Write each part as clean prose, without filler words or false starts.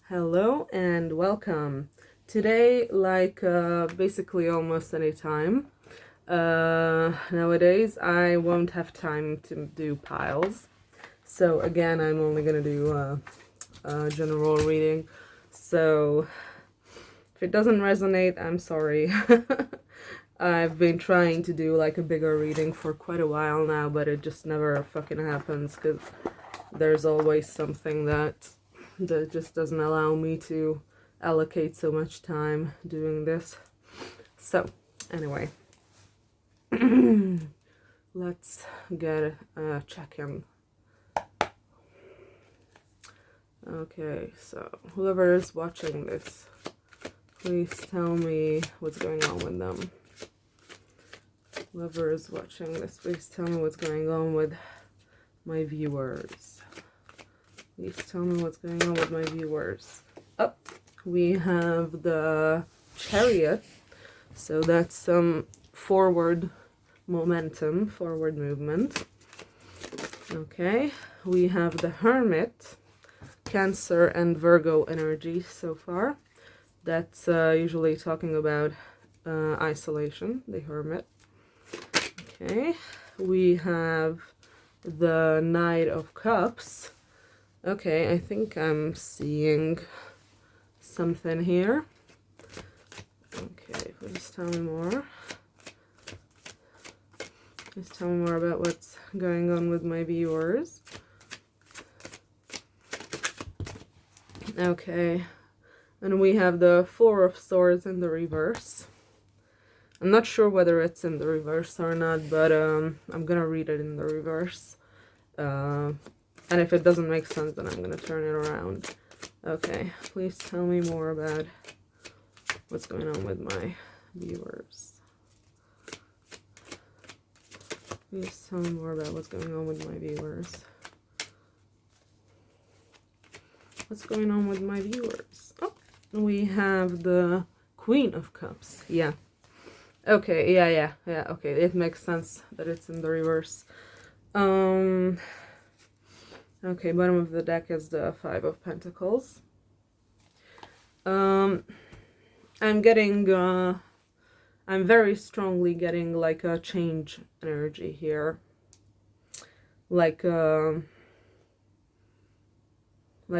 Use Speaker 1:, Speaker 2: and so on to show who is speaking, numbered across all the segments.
Speaker 1: Hello and welcome. Today, like basically almost any time, nowadays I won't have time to do piles. So again, I'm only gonna do a general reading. So if it doesn't resonate, I'm sorry. I've been trying to do like a bigger reading for quite a while now, but it just never fucking happens because there's always something that just doesn't allow me to allocate so much time doing this. So anyway, let's get a check-in. Okay, so whoever is watching this, please tell me what's going on with them. Whoever is watching this, please tell me what's going on with my viewers. Please tell me what's going on with my viewers. Oh, we have the Chariot. So that's some forward momentum, forward movement. Okay, we have the Hermit, Cancer and Virgo energy so far. That's usually talking about isolation, the Hermit. Okay, we have the Knight of Cups. Okay, I think I'm seeing something here. Okay, please tell me more. Please tell me more about what's going on with my viewers. Okay, and we have the Four of Swords in the reverse. I'm not sure whether it's in the reverse or not, but I'm gonna read it in the reverse. And if it doesn't make sense, then I'm gonna turn it around. Okay, please tell me more about what's going on with my viewers. Please tell me more about what's going on with my viewers. What's going on with my viewers? Oh, we have the Queen of Cups. Yeah. Okay, yeah. Okay, it makes sense that it's in the reverse. Okay, bottom of the deck is the Five of Pentacles. I'm getting, I'm very strongly getting like a change energy here. Like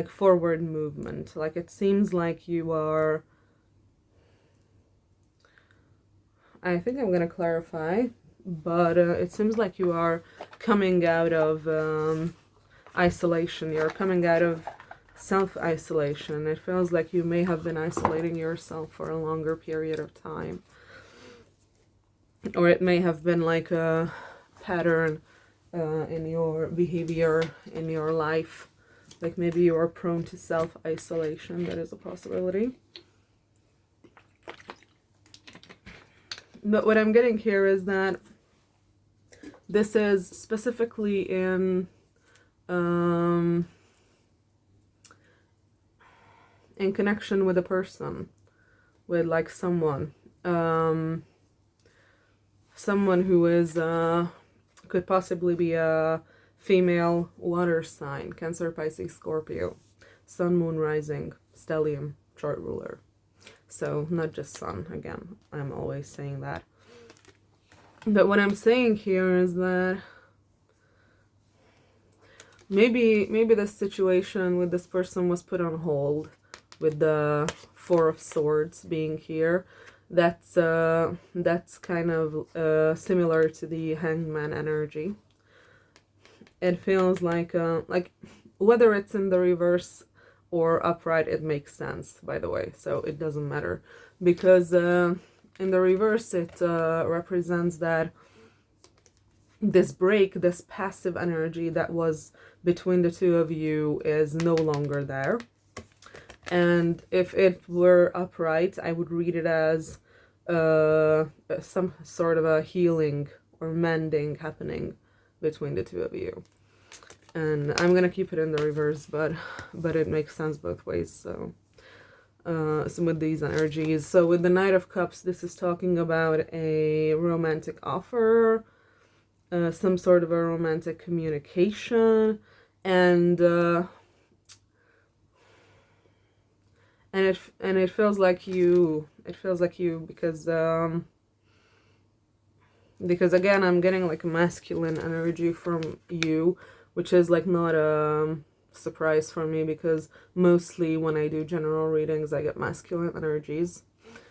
Speaker 1: forward movement. Like it seems like you are, I think I'm gonna clarify, but it seems like you are coming out of isolation. You're coming out of self-isolation. It feels like you may have been isolating yourself for a longer period of time. Or it may have been like a pattern in your behavior, in your life. Like maybe you are prone to self-isolation. That is a possibility. But what I'm getting here is that this is specifically in connection with a person, with like someone, someone who is could possibly be a female water sign, Cancer, Pisces, Scorpio, Sun, Moon, Rising, Stellium, chart ruler. So not just Sun, again, I'm always saying that. But what I'm saying here is that maybe this situation with this person was put on hold with the Four of Swords being here. That's kind of similar to the Hangman energy. It feels like whether it's in the reverse or upright, it makes sense, by the way, so it doesn't matter, because in the reverse it represents that this break, this passive energy that was between the two of you is no longer there. And if it were upright, I would read it as some sort of a healing or mending happening between the two of you. And I'm gonna keep it in the reverse, but it makes sense both ways. So with these energies, so with the Knight of Cups, this is talking about a romantic offer, some sort of a romantic communication, and and it feels like you, because again I'm getting like a masculine energy from you, which is like not a surprise for me, because mostly when I do general readings I get masculine energies.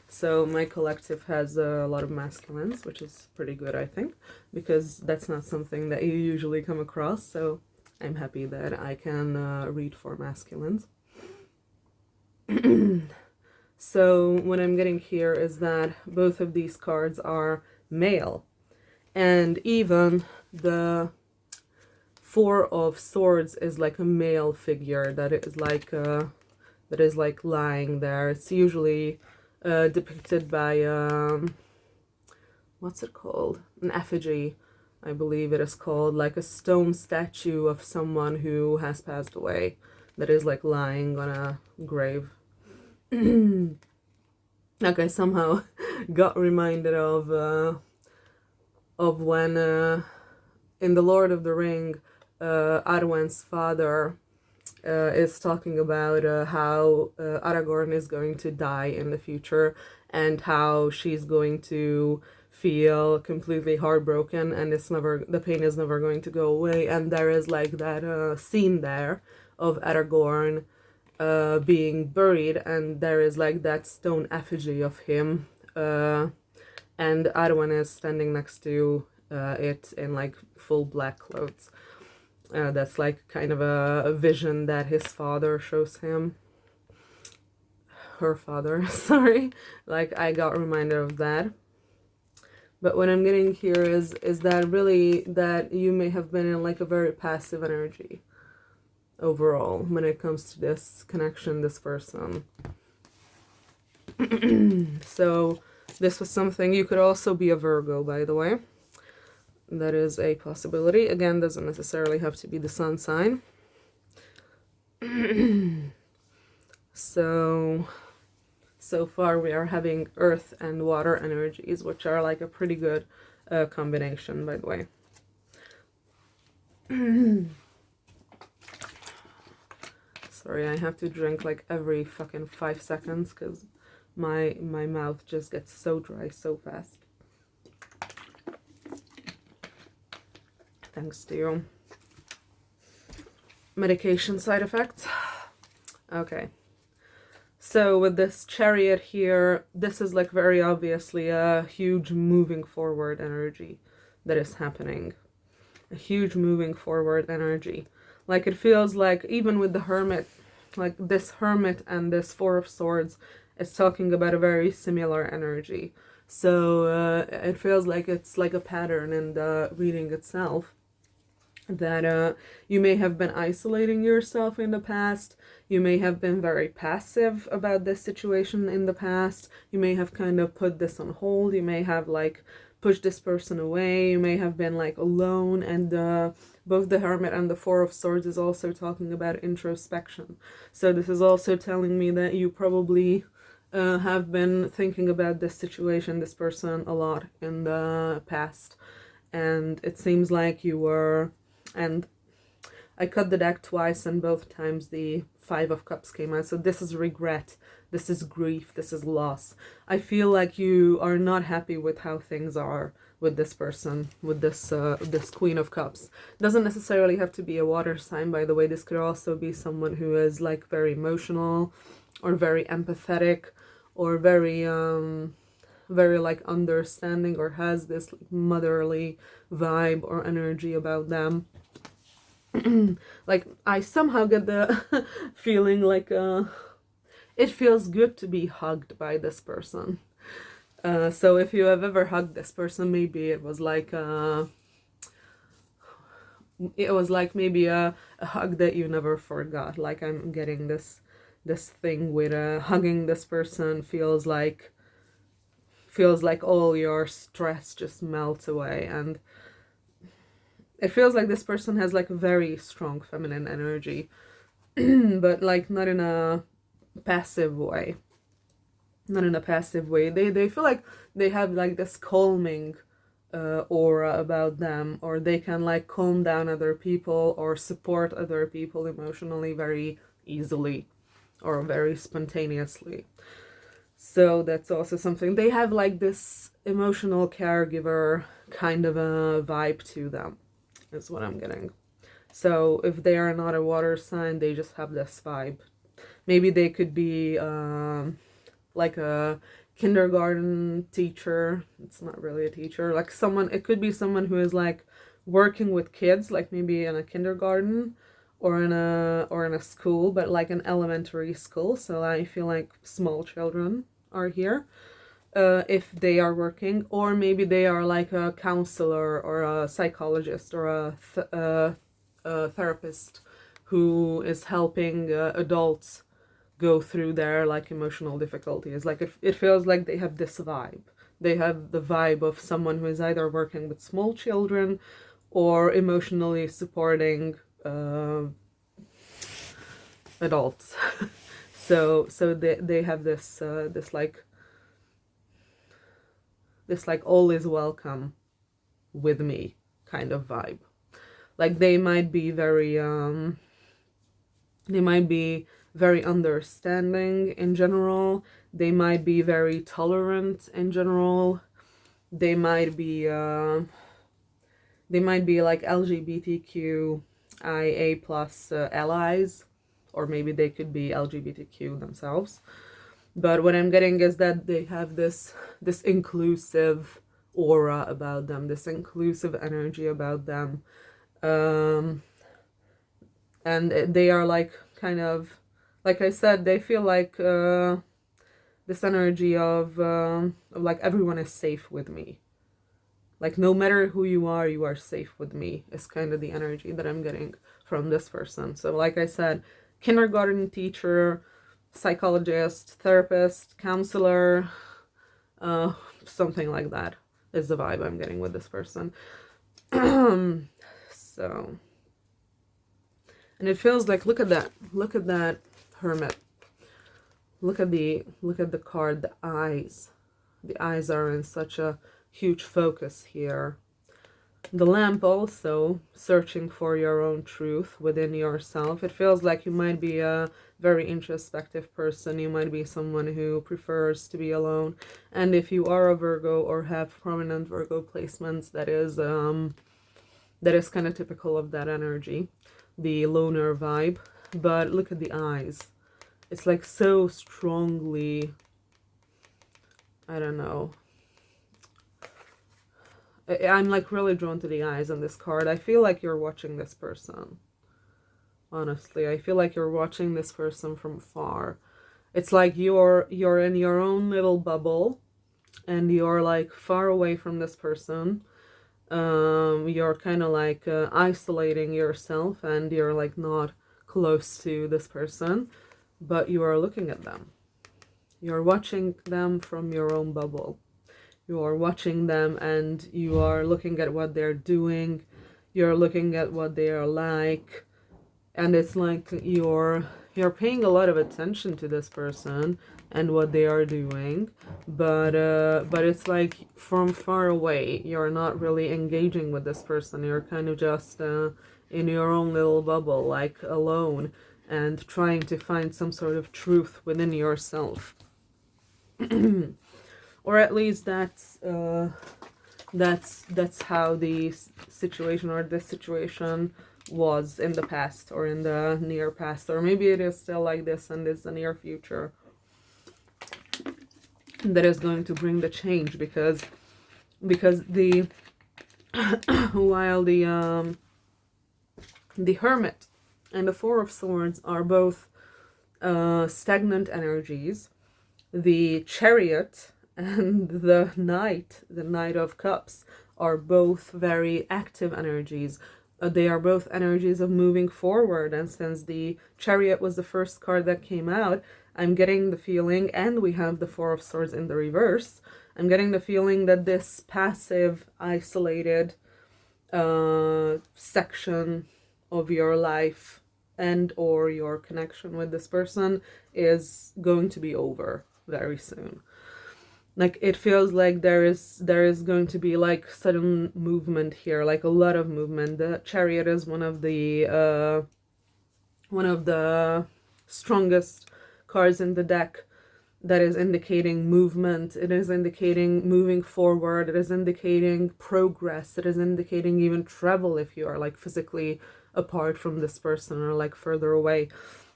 Speaker 1: So my collective has a lot of masculines, which is pretty good, I think, because that's not something that you usually come across. So I'm happy that I can read for masculines. So what I'm getting here is that both of these cards are male, and even the Four of Swords is like a male figure that is like lying there. It's usually depicted by what's it called? An effigy, I believe it is called, like a stone statue of someone who has passed away that is like lying on a grave. Like I somehow got reminded of when in The Lord of the Ring, Arwen's father is talking about how Aragorn is going to die in the future, and how she's going to feel completely heartbroken, and the pain is never going to go away. And there is like that scene there of Aragorn being buried, and there is like that stone effigy of him, and Arwen is standing next to it in like full black clothes. That's like kind of a vision that his father shows him. Her father, sorry. Like I got reminded of that. But what I'm getting here is that really that you may have been in like a very passive energy overall when it comes to this connection, this person. So this was something, you could also be a Virgo, by the way. That is a possibility. Again, doesn't necessarily have to be the sun sign. So far we are having earth and water energies, which are like a pretty good combination, by the way. Sorry, I have to drink like every fucking 5 seconds because my mouth just gets so dry so fast. Thanks to you. Medication side effects. Okay. So with this Chariot here, this is like very obviously a huge moving forward energy that is happening. A huge moving forward energy. Like it feels like even with the Hermit, like this Hermit and this Four of Swords is talking about a very similar energy. So it feels like it's like a pattern in the reading itself. That you may have been isolating yourself in the past. You may have been very passive about this situation in the past. You may have kind of put this on hold. You may have like pushed this person away. You may have been like alone. And both the Hermit and the Four of Swords is also talking about introspection. So this is also telling me that you probably have been thinking about this situation, this person a lot in the past. And it seems like you were... And I cut the deck twice, and both times the Five of Cups came out. So this is regret, this is grief, this is loss. I feel like you are not happy with how things are with this person, with this this Queen of Cups. Doesn't necessarily have to be a water sign, by the way. This could also be someone who is like very emotional, or very empathetic, or very like understanding, or has this like motherly vibe or energy about them. Like I somehow get the feeling like it feels good to be hugged by this person. So if you have ever hugged this person, maybe it was like maybe a hug that you never forgot. Like I'm getting this thing with hugging this person feels like all your stress just melts away, and it feels like this person has like a very strong feminine energy, but like not in a passive way. Not in a passive way. They feel like they have like this calming aura about them, or they can like calm down other people or support other people emotionally very easily. or very spontaneously. So that's also something. They have like this emotional caregiver kind of a vibe to them, is what I'm getting. So if they are not a water sign, they just have this vibe. Maybe they could be like a kindergarten teacher. It's not really a teacher. Like someone, it could be someone who is like working with kids, like maybe in a kindergarten or in a school, but like an elementary school. So I feel like small children are here. If they are working, or maybe they are like a counselor or a psychologist or a therapist who is helping adults go through their like emotional difficulties. Like it feels like they have this vibe. They have the vibe of someone who is either working with small children or emotionally supporting adults. So they have this like all is welcome with me kind of vibe. Like they might be very understanding in general. They might be very tolerant in general. They might be like LGBTQIA plus allies, or maybe they could be LGBTQ themselves. But what I'm getting is that they have this inclusive aura about them, this inclusive energy about them. And they are like kind of, like I said, they feel like this energy of like everyone is safe with me. Like no matter who you are safe with me, is kind of the energy that I'm getting from this person. So like I said, kindergarten teacher, psychologist, therapist, counselor, something like that is the vibe I'm getting with this person. So, and it feels like, look at that hermit. Look at the card, the eyes. The eyes are in such a huge focus here. The lamp also, searching for your own truth within yourself. It feels like you might be a very introspective person. You might be someone who prefers to be alone. And if you are a Virgo or have prominent Virgo placements, that is kind of typical of that energy, the loner vibe. But look at the eyes. It's like so strongly, I don't know. I'm like really drawn to the eyes on this card. I feel like you're watching this person. Honestly, I feel like you're watching this person from afar. It's like you're in your own little bubble and you're like far away from this person. You're kind of like isolating yourself and you're like not close to this person, but you are looking at them. You're watching them from your own bubble. You are watching them and you are looking at what they're doing. You're looking at what they are like. And it's like you're paying a lot of attention to this person and what they are doing, but it's like from far away. You're not really engaging with this person. You're kind of just in your own little bubble, like alone, and trying to find some sort of truth within yourself. Or at least that's how the situation, or this situation, was in the past or in the near past, or maybe it is still like this and it's the near future that is going to bring the change, because the while the Hermit and the Four of Swords are both stagnant energies, the Chariot and the Knight of Cups, are both very active energies. They are both energies of moving forward, and since the Chariot was the first card that came out, I'm getting the feeling, and we have the Four of Swords in the reverse, I'm getting the feeling that this passive, isolated section of your life and or your connection with this person is going to be over very soon. Like it feels like there is going to be like sudden movement here, like a lot of movement. The Chariot is one of the strongest cards in the deck that is indicating movement. It is indicating moving forward. It is indicating progress. It is indicating even travel if you are like physically apart from this person or like further away.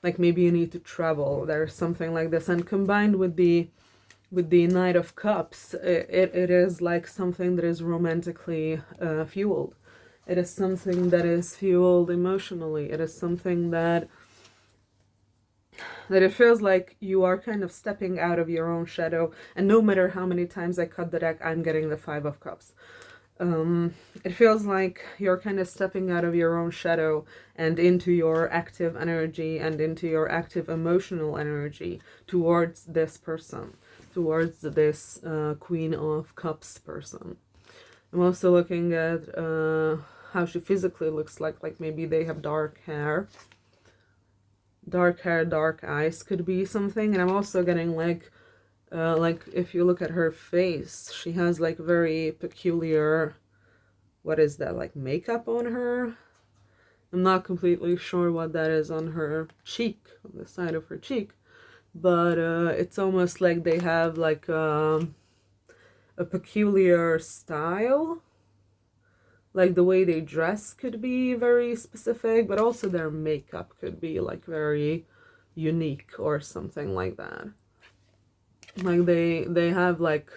Speaker 1: Like maybe you need to travel. There's something like this. And combined with the Knight of Cups, it is like something that is romantically fueled. It is something that is fueled emotionally. It is something that it feels like you are kind of stepping out of your own shadow. And no matter how many times I cut the deck, I'm getting the Five of Cups. It feels like you're kind of stepping out of your own shadow and into your active energy and into your active emotional energy towards this person, towards this Queen of Cups person. I'm also looking at how she physically looks like maybe they have dark hair, dark eyes could be something. And I'm also getting like if you look at her face, she has like very peculiar, what is that, like makeup on her? I'm not completely sure what that is on her cheek, on the side of her cheek, but it's almost like they have like a peculiar style. Like the way they dress could be very specific, but also their makeup could be like very unique or something like that. Like they have like,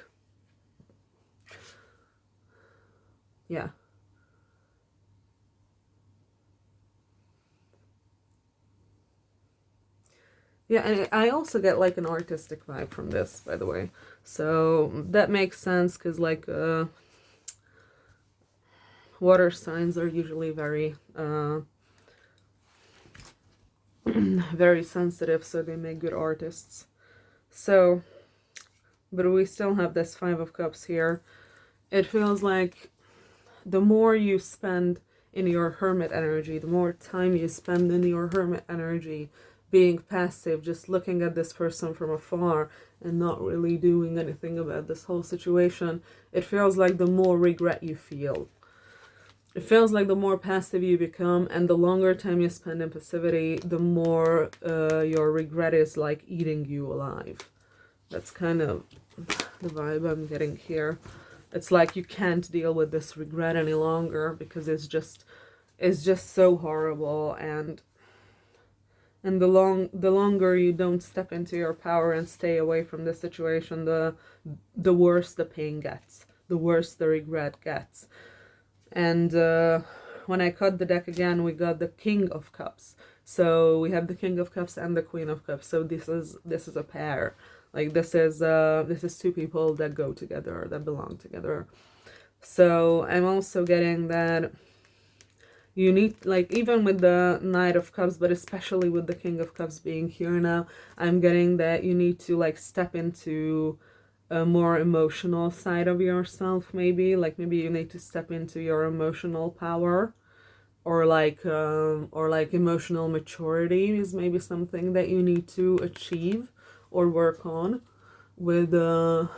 Speaker 1: yeah. Yeah, and I also get like an artistic vibe from this, by the way. So that makes sense because like water signs are usually very very sensitive, so they make good artists. So, but we still have this Five of Cups here. It feels like the more you spend in your hermit energy, the more time you spend in your hermit energy, being passive, just looking at this person from afar and not really doing anything about this whole situation, it feels like the more regret you feel. It feels like the more passive you become, and the longer time you spend in passivity, the more your regret is like eating you alive. That's kind of the vibe I'm getting here. It's like you can't deal with this regret any longer because it's just so horrible, and the longer you don't step into your power and stay away from the situation, the worse the pain gets, the worse the regret gets. And when I cut the deck again, we got the King of Cups. So we have the King of Cups and the Queen of Cups. So this is a pair. Like this is two people that go together, that belong together. So I'm also getting that you need, like, even with the Knight of Cups, but especially with the King of Cups being here now, I'm getting that you need to like step into a more emotional side of yourself, maybe you need to step into your emotional power, or like emotional maturity is maybe something that you need to achieve or work on with the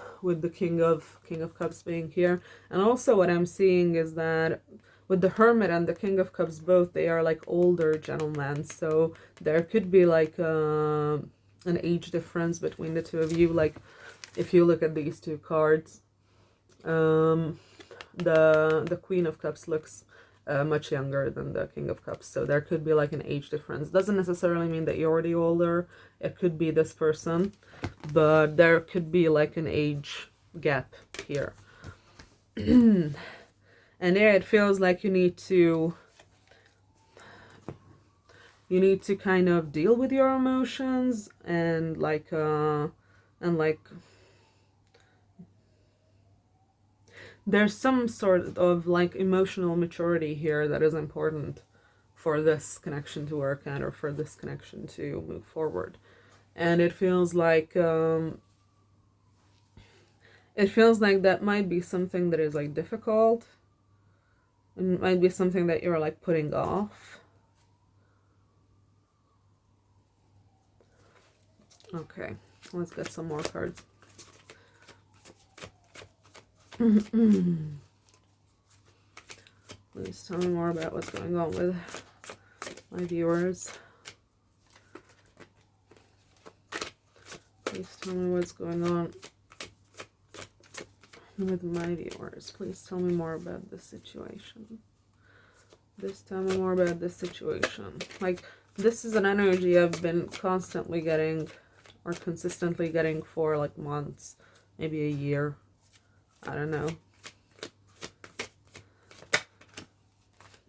Speaker 1: King of Cups being here. And also what I'm seeing is that with the Hermit and the King of Cups both, they are like older gentlemen, so there could be like an age difference between the two of you. Like if you look at these two cards, the Queen of Cups looks much younger than the King of Cups, so there could be like an age difference. Doesn't necessarily mean that you're already older. It could be this person, but there could be like an age gap here. And there it feels like you need to kind of deal with your emotions and like there's some sort of like emotional maturity here that is important for this connection to work out, or for this connection to move forward. And it feels like that might be something that is like difficult. It might be something that you're like putting off. Okay, let's get some more cards. Please tell me more about what's going on with my viewers. Please tell me what's going on with my viewers. Please tell me more about this situation. Please tell me more about this situation. Like, this is an energy I've been constantly getting or consistently getting for like months, maybe a year. I don't know.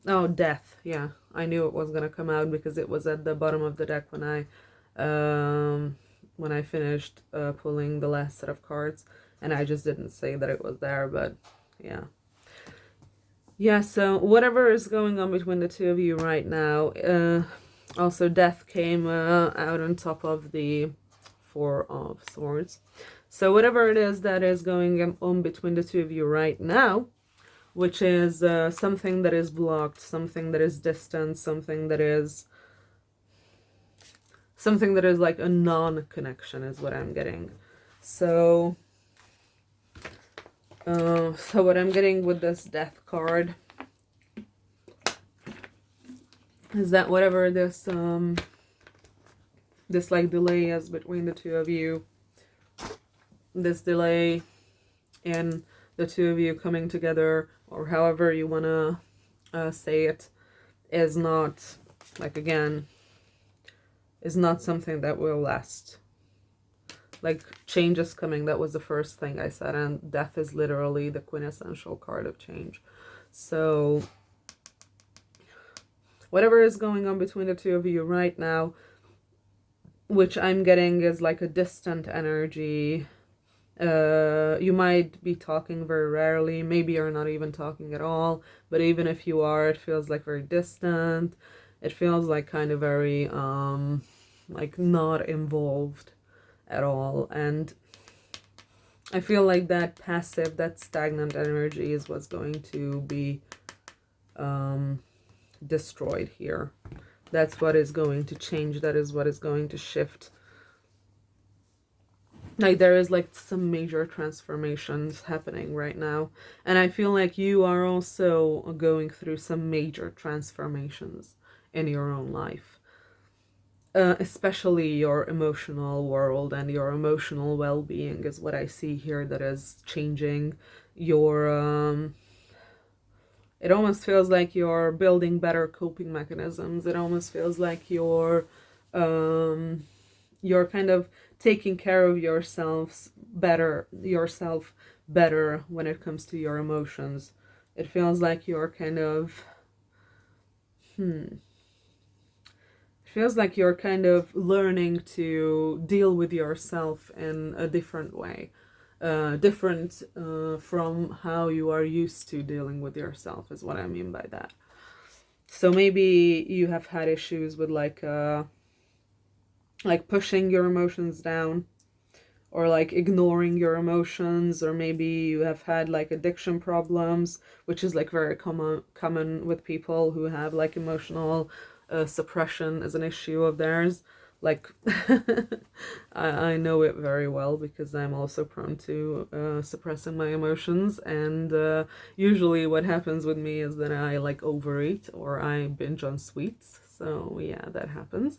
Speaker 1: Oh, death. Yeah, I knew it was gonna come out because it was at the bottom of the deck when I finished pulling the last set of cards, and I just didn't say that it was there. But yeah. Yeah, so whatever is going on between the two of you right now, also death came out on top of the Four of Swords. So whatever it is that is going on between the two of you right now, which is something that is blocked, something that is distant, something that is like a non-connection is what I'm getting. So so what I'm getting with this death card is that whatever this this like delay is between the two of you, this delay in the two of you coming together, or however you want to say it, is not, like, again, is not something that will last. Like, change is coming. That was the first thing I said, and death is literally the quintessential card of change. So whatever is going on between the two of you right now, which I'm getting is like a distant energy. You might be talking very rarely, maybe you're not even talking at all, but even if you are, it feels like very distant. It feels like kind of very like not involved at all. And I feel like that passive, that stagnant energy is what's going to be destroyed here. That's what is going to change. That is what is going to shift. Like, there is like some major transformations happening right now, and I feel like you are also going through some major transformations in your own life, especially your emotional world and your emotional well-being is what I see here that is changing. Your it almost feels like you're building better coping mechanisms. It almost feels like you're kind of taking care of yourself better when it comes to your emotions. It feels like you're kind of it feels like you're kind of learning to deal with yourself in a different way, different from how you are used to dealing with yourself is what I mean by that. So maybe you have had issues with like pushing your emotions down, or like ignoring your emotions, or maybe you have had like addiction problems, which is like very common with people who have like emotional suppression as an issue of theirs. Like I know it very well because I'm also prone to suppressing my emotions, and usually what happens with me is that I like overeat or I binge on sweets. So yeah, that happens.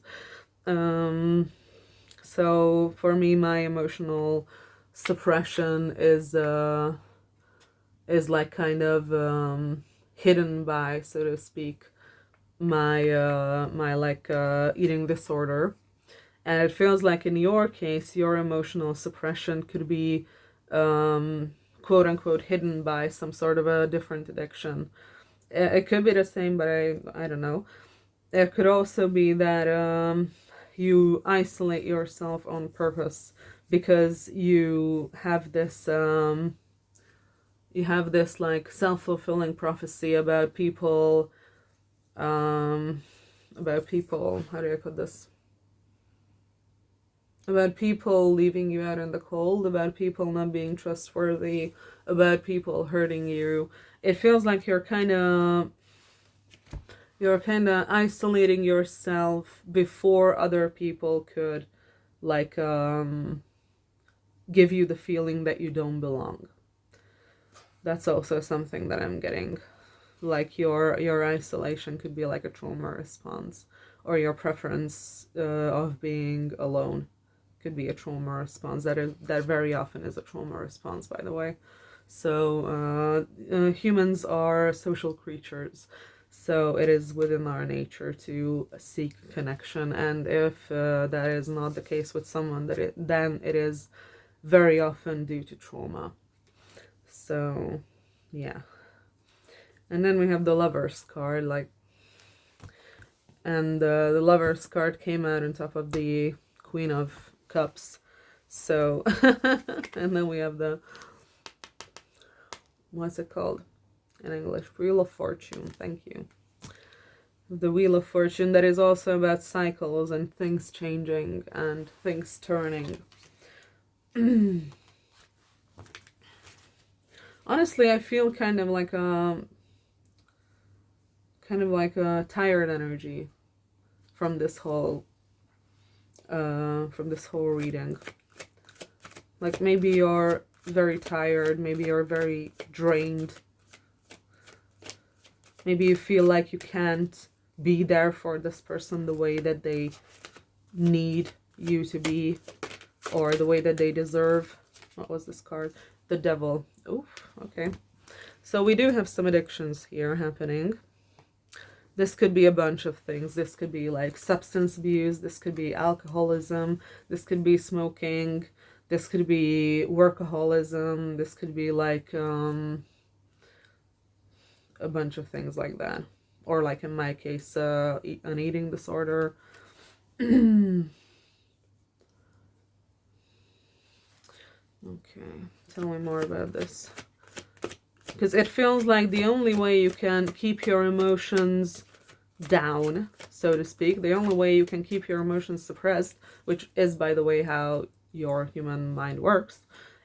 Speaker 1: So for me, my emotional suppression is like kind of hidden by, so to speak, my my like eating disorder. And it feels like in your case, your emotional suppression could be quote unquote hidden by some sort of a different addiction. It could be the same, but I don't know. It could also be that you isolate yourself on purpose because you have this like self-fulfilling prophecy about people, how do I put this? About people leaving you out in the cold, about people not being trustworthy, about people hurting you. It feels like you're kind of isolating yourself before other people could like give you the feeling that you don't belong. That's also something that I'm getting. Like your isolation could be like a trauma response, or your preference of being alone could be a trauma response. That very often is a trauma response, by the way. So humans are social creatures, so it is within our nature to seek connection, and if that is not the case with someone, then it is very often due to trauma. So yeah. And then we have the Lovers card, and the Lovers card came out on top of the Queen of Cups. So and then we have the, what's it called in English? Wheel of Fortune. Thank you. The Wheel of Fortune, that is also about cycles and things changing and things turning. Honestly, I feel kind of like a tired energy from this whole reading. Like maybe you're very tired, maybe you're very drained, maybe you feel like you can't be there for this person the way that they need you to be, or the way that they deserve. What was this card? The Devil. Oof, okay. So we do have some addictions here happening. This could be a bunch of things. This could be like substance abuse, this could be alcoholism, this could be smoking, this could be workaholism, this could be like a bunch of things like that. Or like in my case, an eating disorder. Okay, tell me more about this. Because it feels like the only way you can keep your emotions down, so to speak, the only way you can keep your emotions suppressed, which is, by the way, how your human mind works,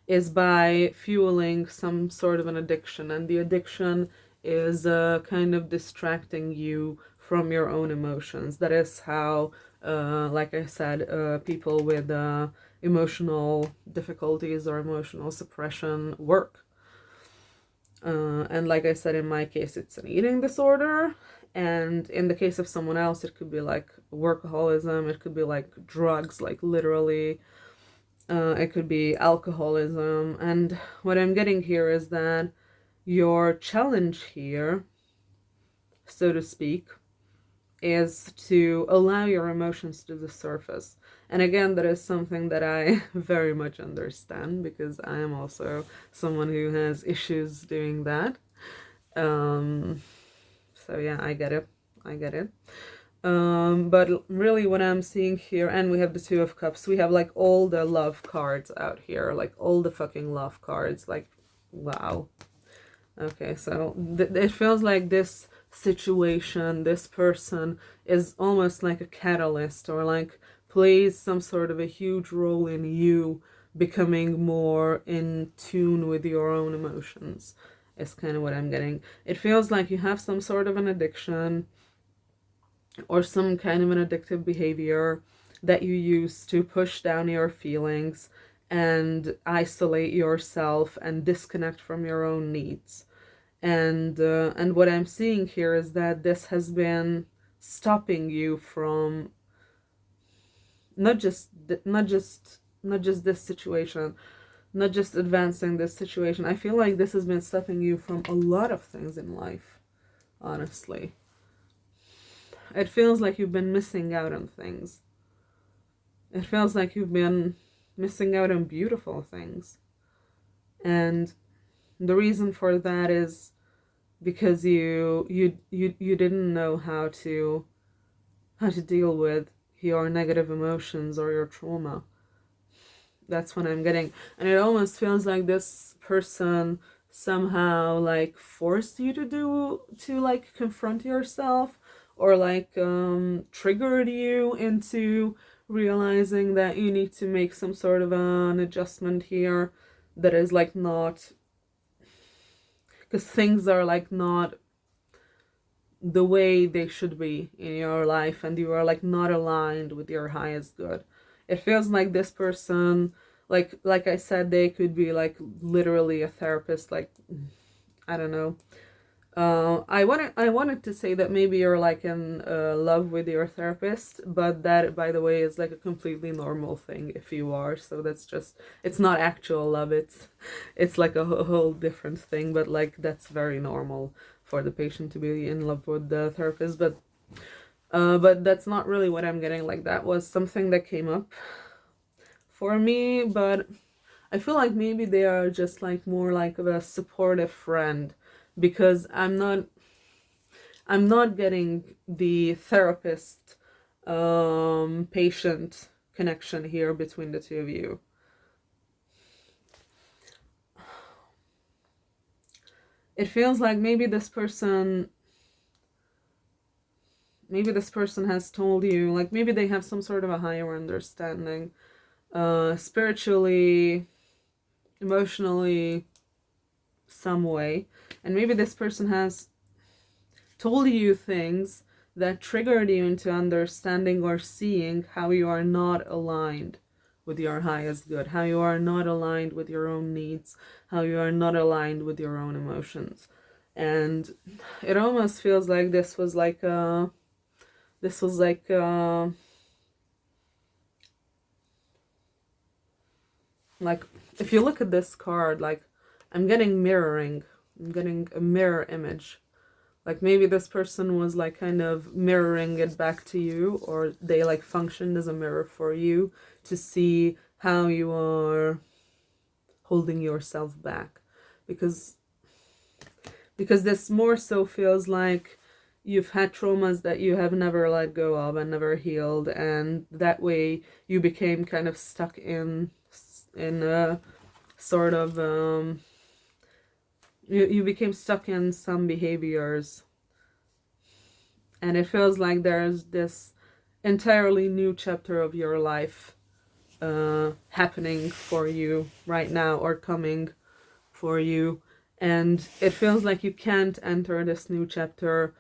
Speaker 1: is by fueling some sort of an addiction. And the addiction is kind of distracting you from your own emotions. That is how, like I said, people with emotional difficulties or emotional suppression work. And like I said, in my case, it's an eating disorder. And in the case of someone else, it could be like workaholism. It could be like drugs, like literally. It could be alcoholism. And what I'm getting here is that your challenge here, so to speak, is to allow your emotions to the surface. And again, that is something that I very much understand, because I am also someone who has issues doing that. So yeah, I get it. But really what I'm seeing here, and we have the Two of Cups, we have like all the love cards out here, like all the fucking love cards, like wow. Okay, so it feels like this situation, this person is almost like a catalyst, or like plays some sort of a huge role in you becoming more in tune with your own emotions, is kind of what I'm getting. It feels like you have some sort of an addiction or some kind of an addictive behavior that you use to push down your feelings and isolate yourself and disconnect from your own needs. And what I'm seeing here is that this has been stopping you from not just this situation, not just advancing this situation. I feel like this has been stopping you from a lot of things in life, honestly. It feels like you've been missing out on things. It feels like you've been missing out on beautiful things. And the reason for that is because you didn't know how to deal with your negative emotions or your trauma. That's what I'm getting. And it almost feels like this person somehow like forced you to like confront yourself, or like triggered you into realizing that you need to make some sort of an adjustment here that is like not, because things are like not the way they should be in your life, and you are like not aligned with your highest good. It feels like this person, like I said, they could be like literally a therapist, like I don't know, I wanted to say that maybe you're like in love with your therapist, but that, by the way, is like a completely normal thing if you are. So that's just, it's not actual love. It's like a whole different thing. But like that's very normal for the patient to be in love with the therapist. But that's not really what I'm getting. Like that was something that came up for me, but I feel like maybe they are just like more like a supportive friend, because I'm not getting the therapist patient connection here between the two of you. It feels like maybe this person has told you, like maybe they have some sort of a higher understanding, spiritually, emotionally, some way, and maybe this person has told you things that triggered you into understanding or seeing how you are not aligned with your highest good, how you are not aligned with your own needs, how you are not aligned with your own emotions. And it almost feels like this was like if you look at this card, like I'm getting mirroring, I'm getting a mirror image. Like maybe this person was like kind of mirroring it back to you, or they like functioned as a mirror for you to see how you are holding yourself back. Because this more so feels like you've had traumas that you have never let go of and never healed, and that way you became kind of stuck in a sort of you became stuck in some behaviors, and it feels like there's this entirely new chapter of your life happening for you right now, or coming for you, and it feels like you can't enter this new chapter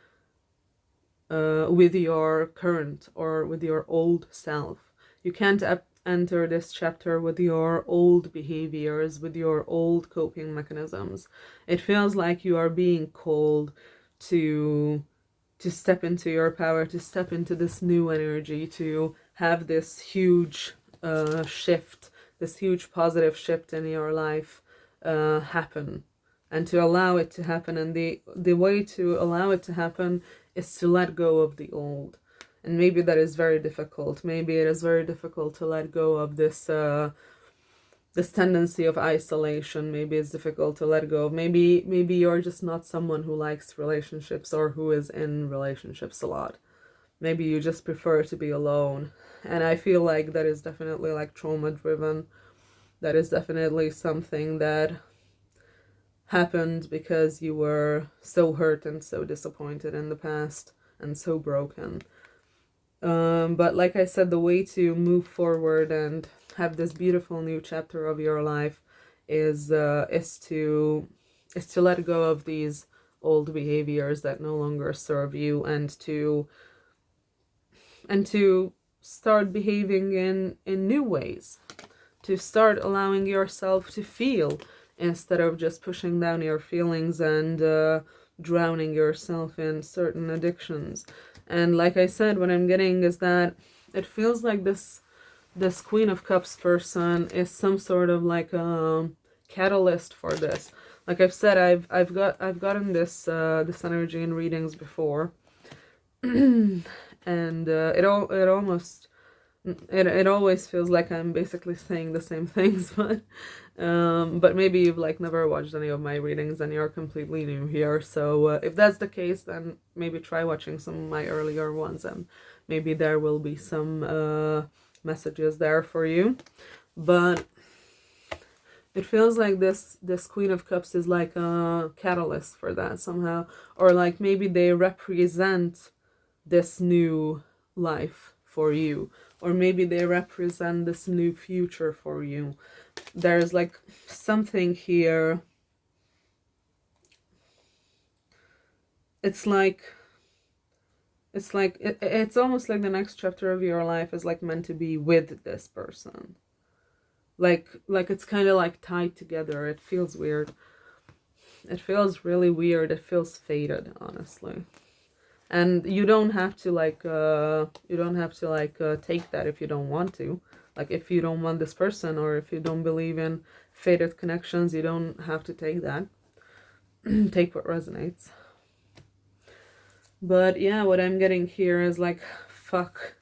Speaker 1: with your current or with your old self. You can't enter this chapter with your old behaviors, with your old coping mechanisms. It feels like you are being called to step into your power, to step into this new energy, to have this huge shift, this huge positive shift in your life happen, and to allow it to happen. And the way to allow it to happen is to let go of the old. And maybe that is very difficult. Maybe it is very difficult to let go of this tendency of isolation. Maybe it's difficult to let go of. Maybe you're just not someone who likes relationships or who is in relationships a lot. Maybe you just prefer to be alone. And I feel like that is definitely like trauma driven. That is definitely something that happened because you were so hurt and so disappointed in the past and so broken. But like I said, the way to move forward and have this beautiful new chapter of your life is to let go of these old behaviors that no longer serve you, and to start behaving in new ways, to start allowing yourself to feel instead of just pushing down your feelings and drowning yourself in certain addictions. And like I said, what I'm getting is that it feels like this Queen of Cups person is some sort of like a catalyst for this. Like I've said, I've gotten this energy in readings before, and it always feels like I'm basically saying the same things, but maybe you've like never watched any of my readings and you're completely new here. So if that's the case, then maybe try watching some of my earlier ones, and maybe there will be some messages there for you. But it feels like this Queen of Cups is like a catalyst for that somehow, or like maybe they represent this new life for you, or maybe they represent this new future for you. There's like something here. It's almost like the next chapter of your life is like meant to be with this person. Like it's kind of like tied together. It feels weird. it feels really weird. It feels faded, honestly. And you don't have to like take that if you don't want to. Like if you don't want this person, or if you don't believe in faded connections, you don't have to take that. Take what resonates. But yeah, what I'm getting here is like, fuck,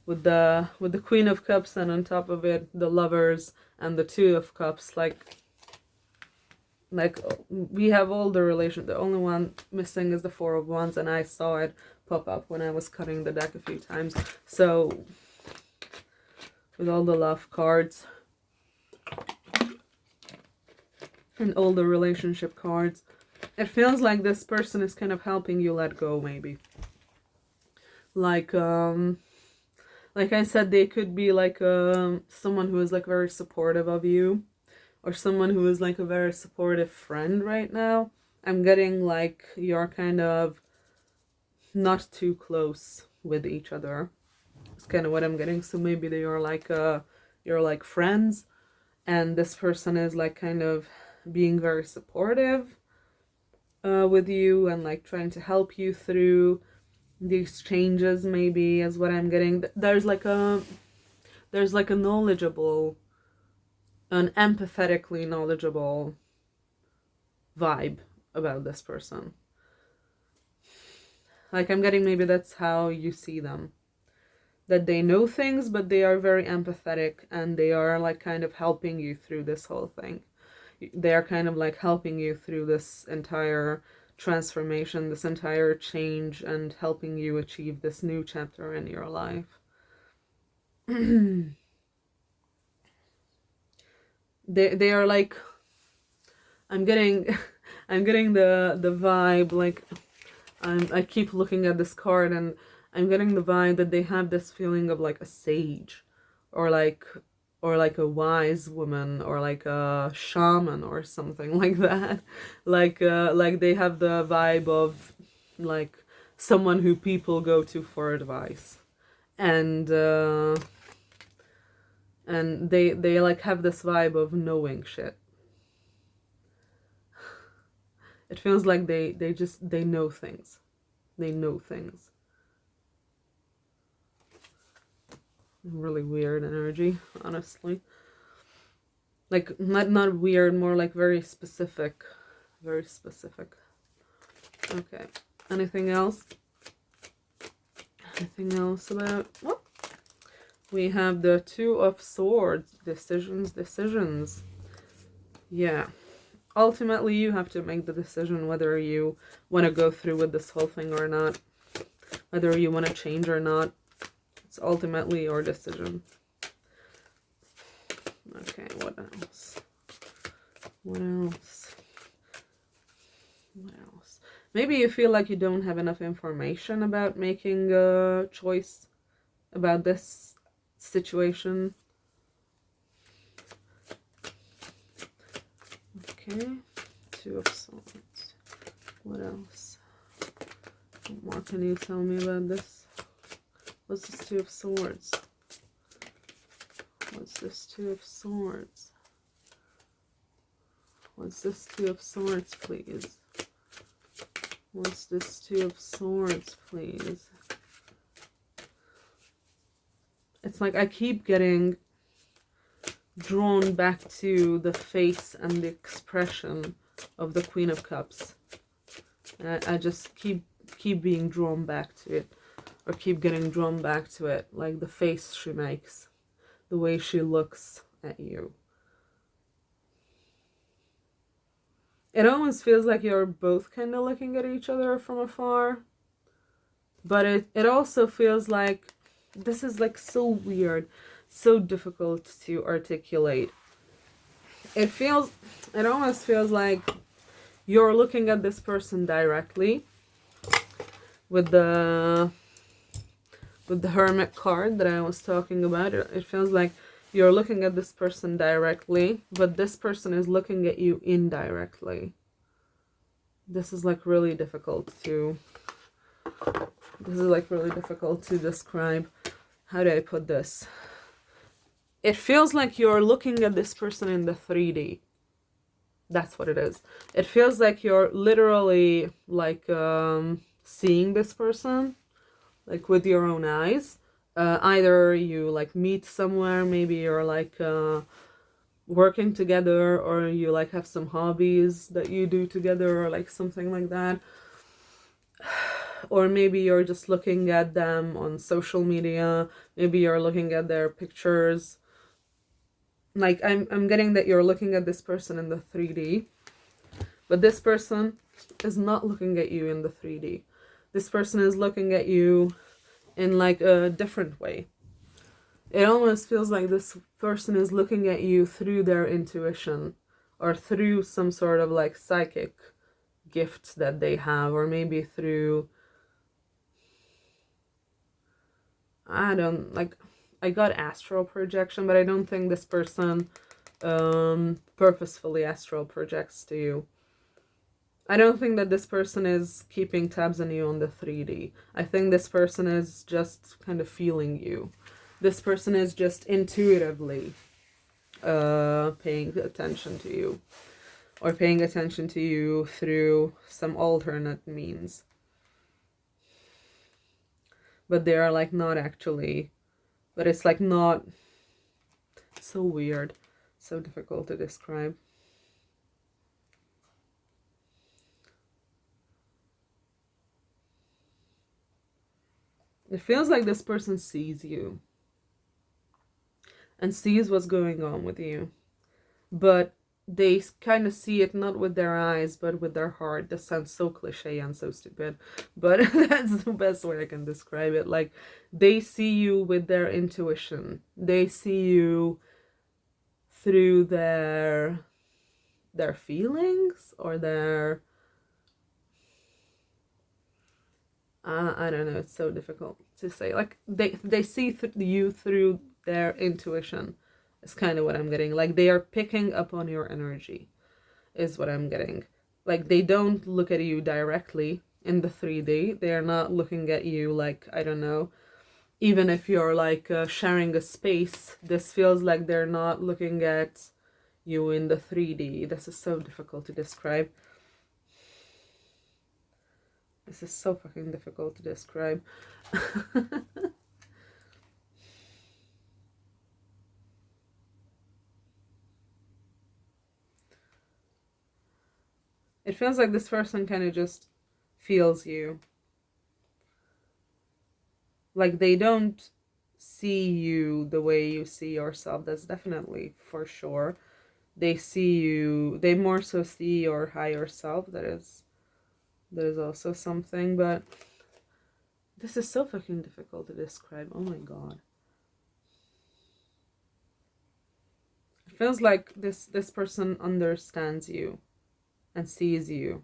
Speaker 1: with the Queen of Cups, and on top of it the Lovers and the Two of Cups. Like we have all the relation. The only one missing is the Four of Wands, and I saw it pop up when I was cutting the deck a few times. So with all the love cards and all the relationship cards, it feels like this person is kind of helping you let go, maybe. Like I said, they could be like someone who is like very supportive of you, or someone who is like a very supportive friend right now. I'm getting like you're kind of not too close with each other. It's kind of what I'm getting. So maybe they are like you're like friends, and this person is like kind of being very supportive with you, and like trying to help you through these changes, maybe, is what I'm getting. There's like a knowledgeable, an empathetically knowledgeable vibe about this person. Like I'm getting maybe that's how you see them. That they know things, but they are very empathetic, and they are like kind of helping you through this whole thing. They are kind of like helping you through this entire transformation, this entire change, and helping you achieve this new chapter in your life. They are like, I'm getting the vibe, like I keep looking at this card, and I'm getting the vibe that they have this feeling of like a sage, or like a wise woman, or like a shaman or something like that. Like they have the vibe of like someone who people go to for advice, and they like have this vibe of knowing shit. It feels like they know things. They know things. Really weird energy, honestly. Like not weird, more like very specific. Very specific. Okay. Anything else? Anything else about what? We have the Two of Swords. Decisions. Yeah. Ultimately, you have to make the decision whether you want to go through with this whole thing or not. Whether you want to change or not. It's ultimately your decision. Okay, what else? What else? What else? Maybe you feel like you don't have enough information about making a choice about this situation. Okay, Two of Swords. What else? What more can you tell me about this? What's this Two of Swords? What's this Two of Swords? What's this Two of Swords, please? What's this Two of Swords, please? It's like I keep getting drawn back to the face and the expression of the Queen of Cups. I just keep being drawn back to it, or keep getting drawn back to it, like the face she makes, the way she looks at you. It almost feels like you're both kind of looking at each other from afar, but it also feels like this is like so weird, so difficult to articulate. It almost feels like you're looking at this person directly with the Hermit card that I was talking about. It feels like you're looking at this person directly, but this person is looking at you indirectly. This is like really difficult to describe. How do I put this? It feels like you're looking at this person in the 3D. That's what it is. It feels like you're literally like seeing this person like with your own eyes. Either you like meet somewhere, maybe you're like working together, or you like have some hobbies that you do together, or like something like that. Or maybe you're just looking at them on social media, maybe you're looking at their pictures. Like I'm getting that you're looking at this person in the 3D, but this person is not looking at you in the 3D. This person is looking at you in like a different way. It almost feels like this person is looking at you through their intuition, or through some sort of like psychic gift that they have, or maybe through, I got astral projection, but I don't think this person purposefully astral projects to you. I don't think that this person is keeping tabs on you on the 3D. I think this person is just kind of feeling you. This person is just intuitively paying attention to you, or paying attention to you through some alternate means. But they are like not actually, but it's like not, so weird, so difficult to describe. It feels like this person sees you and sees what's going on with you, but they kind of see it not with their eyes but with their heart. This sounds so cliche and so stupid, but that's the best way I can describe it. Like, they see you with their intuition. They see you through their feelings, or their I don't know, it's so difficult to say. Like, they see you through their intuition. Is kind of what I'm getting. Like, they are picking up on your energy, is what I'm getting. Like, they don't look at you directly in the 3D. They are not looking at you like, I don't know, even if you're like sharing a space, this feels like they're not looking at you in the 3D. This is so difficult to describe. This is so fucking difficult to describe. It feels like this person kind of just feels you. Like, they don't see you the way you see yourself. That's definitely for sure. They see you, they more so see your higher self. That is also something, but this is so fucking difficult to describe. Oh my god. It feels like this person understands you and sees you.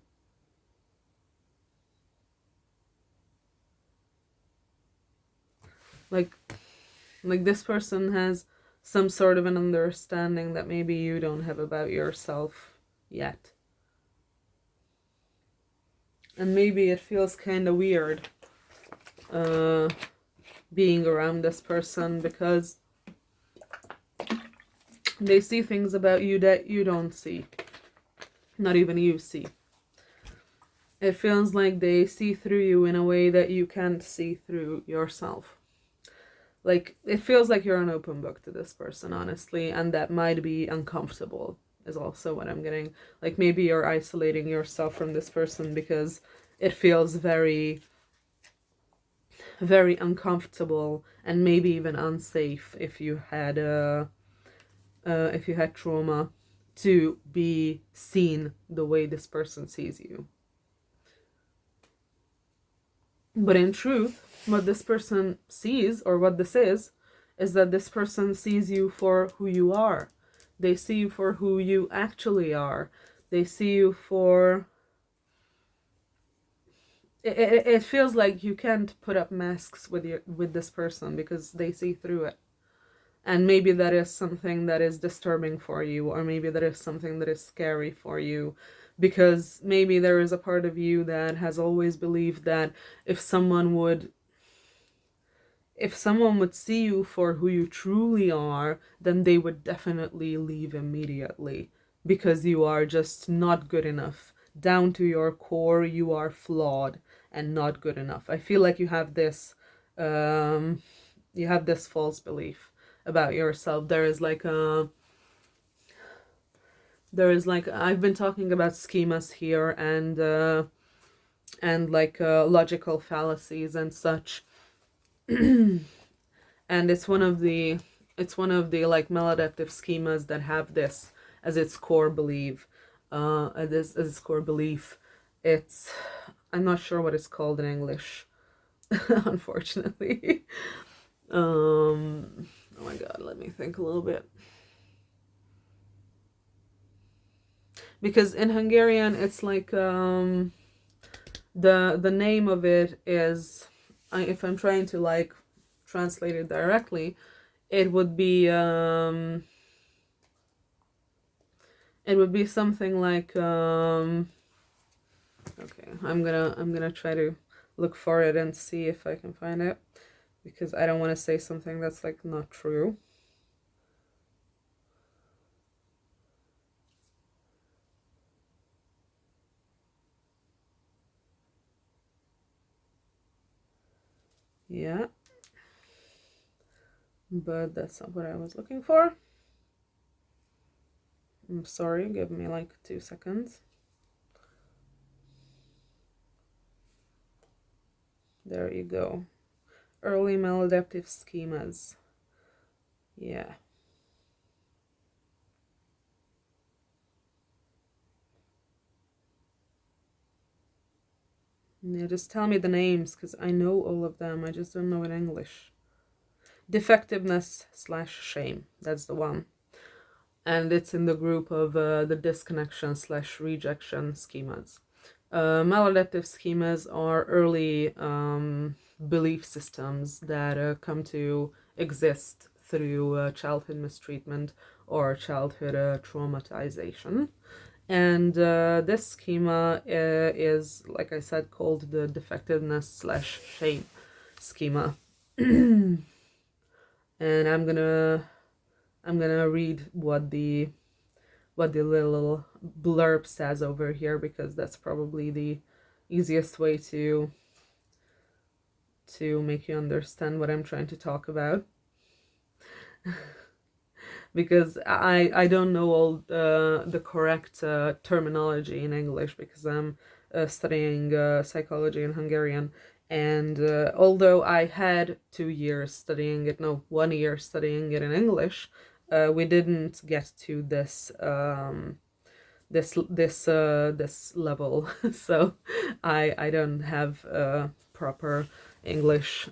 Speaker 1: Like this person has some sort of an understanding that maybe you don't have about yourself yet. And maybe it feels kind of weird being around this person, because they see things about you that you don't see. Not even you see. It feels like they see through you in a way that you can't see through yourself. Like, it feels like you're an open book to this person, honestly, and that might be uncomfortable, is also what I'm getting. Like, maybe you're isolating yourself from this person because it feels very, very uncomfortable, and maybe even unsafe if you had trauma, to be seen the way this person sees you. But in truth, what this person sees, or what this is that this person sees you for who you are. They see you for who you actually are. They see you for... It feels like you can't put up masks with this person, because they see through it. And maybe that is something that is disturbing for you, or maybe that is something that is scary for you, because maybe there is a part of you that has always believed that if someone would see you for who you truly are, then they would definitely leave immediately. because you are just not good enough. Down to your core, you are flawed and not good enough. I feel like you have this false belief about yourself. There is like I've been talking about schemas here, and like logical fallacies and such. And it's one of the like maladaptive schemas that have this as its core belief. As its core belief. It's I'm not sure what it's called in English, unfortunately. Oh my god, let me think a little bit. Because in Hungarian it's like the name of it is, if I'm trying to like translate it directly, it would be something like okay, I'm gonna try to look for it and see if I can find it, because I don't want to say something that's like not true. Yeah, but that's not what I was looking for. I'm sorry, give me like 2 seconds. There you go. Early maladaptive schemas. Yeah. Yeah, just tell me the names, because I know all of them. I just don't know in English. Defectiveness/shame. That's the one. And it's in the group of the disconnection/rejection schemas. Maladaptive schemas are early belief systems that come to exist through childhood mistreatment or childhood traumatization. And this schema is, like I said, called the defectiveness/shame schema. And I'm gonna read what the little blurb says over here, because that's probably the easiest way to make you understand what I'm trying to talk about. Because I don't know all the correct terminology in English, because I'm studying psychology in Hungarian. And although I had 2 years studying it, no, 1 year studying it in English, we didn't get to this this level. So I don't have proper English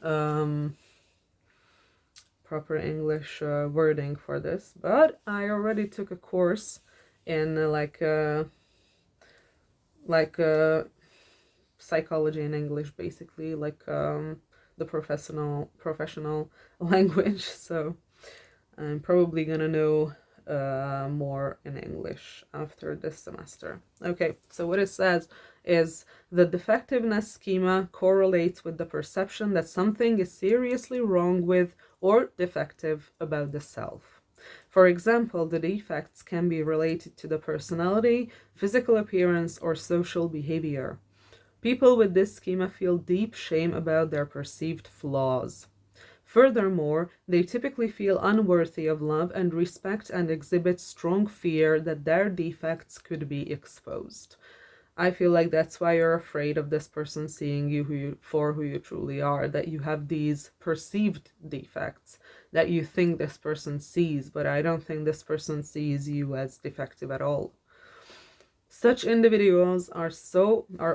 Speaker 1: wording for this, but I already took a course in psychology in English, basically, like the professional language. So I'm probably gonna know more in English after this semester. Okay, so what it says is the defectiveness schema correlates with the perception that something is seriously wrong with or defective about the self. For example, the defects can be related to the personality, physical appearance, or social behavior. People with this schema feel deep shame about their perceived flaws. Furthermore, they typically feel unworthy of love and respect, and exhibit strong fear that their defects could be exposed. I feel like that's why you're afraid of this person seeing you for who you truly are, that you have these perceived defects that you think this person sees, but I don't think this person sees you as defective at all. Such individuals are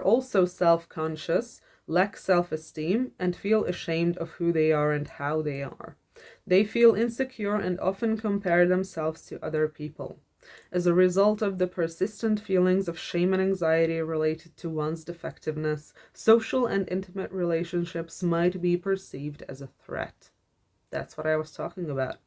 Speaker 1: also self-conscious, lack self-esteem, and feel ashamed of who they are and how they are. They feel insecure and often compare themselves to other people. As a result of the persistent feelings of shame and anxiety related to one's defectiveness, social and intimate relationships might be perceived as a threat. That's what I was talking about.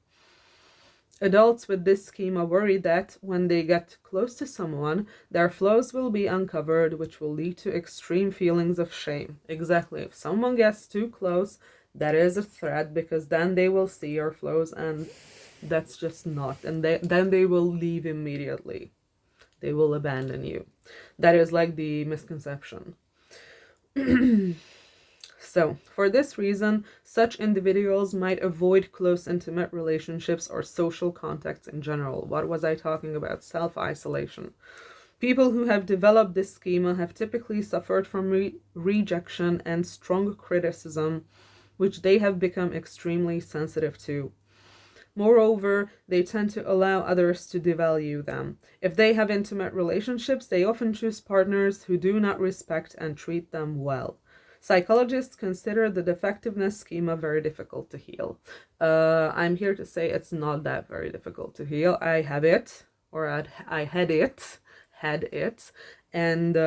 Speaker 1: Adults with this schema worry that when they get close to someone, their flaws will be uncovered, which will lead to extreme feelings of shame. Exactly. If someone gets too close, that is a threat, because then they will see your flaws, and that's just not. And then they will leave immediately. They will abandon you. That is like the misconception. So, for this reason, such individuals might avoid close intimate relationships or social contacts in general. What was I talking about? Self-isolation. People who have developed this schema have typically suffered from rejection and strong criticism, which they have become extremely sensitive to. Moreover, they tend to allow others to devalue them. If they have intimate relationships, they often choose partners who do not respect and treat them well. Psychologists consider the defectiveness schema very difficult to heal. I'm here to say it's not that very difficult to heal. I have it, or I had it, and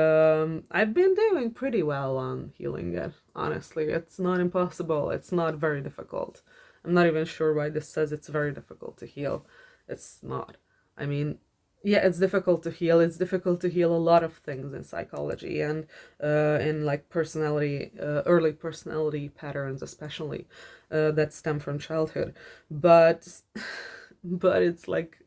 Speaker 1: I've been doing pretty well on healing it. Honestly, it's not impossible. It's not very difficult. I'm not even sure why this says it's very difficult to heal. It's not. I mean, yeah, it's difficult to heal. It's difficult to heal a lot of things in psychology and in like personality, early personality patterns, especially that stem from childhood. But it's like,